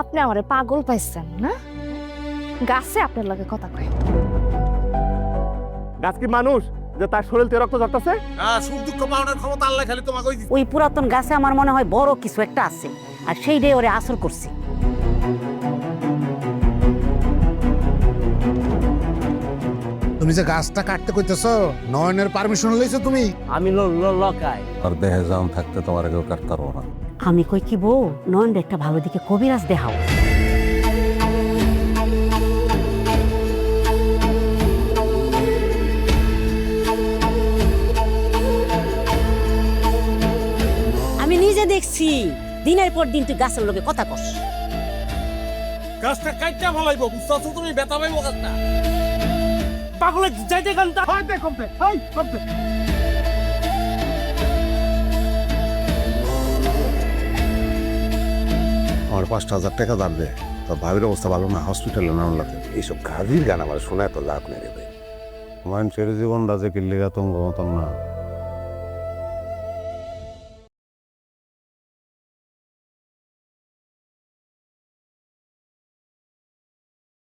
আপনি আমারে পাগল পাইছেন না? গাছে আপনার লগে কথা কয়। গাছ কি মানুষ যে তার শরীর থেকে রক্ত ঝরতেছে? সুখ দুঃখ পাওয়ার ক্ষমতা আল্লাহ খালি তোমাকে ওই ওই পুরাতন গাছে আমার মনে হয় বড় কিছু একটা আছে, আর সেইটাই ওরে আসর করছি। তুমি যে গাছটা কাটতে কইতেছ, নয়নের পারমিশন লইছো তুমি? আমি লকাই আর দেহে জান থাকতে তোমার কেউ কাটতে পারবো না। আমি কই কি বউ, নয়নরে একটা ভালো দিকে কবিরাজ দেখাও। আমি নিজে দেখছি দিনের পর দিন তুই গাছের লোকে কথা কস। গাছটা কাটটা ভালাইবো, বুঝছো তুমি? বেতা পাইবো গাছটা। পাগলে যাইতে গানটা আমার 5,000 টাকা দাম দে। তোর ভাবির অবস্থা ভালো না, হসপিটালে নেওয়ার লাগে। এইসব গাভীর গান আমার শোনায় তো লাভ নেই রে ভাই। মানুষের জীবনটা যে কিল্লিগা তুমি মতন না।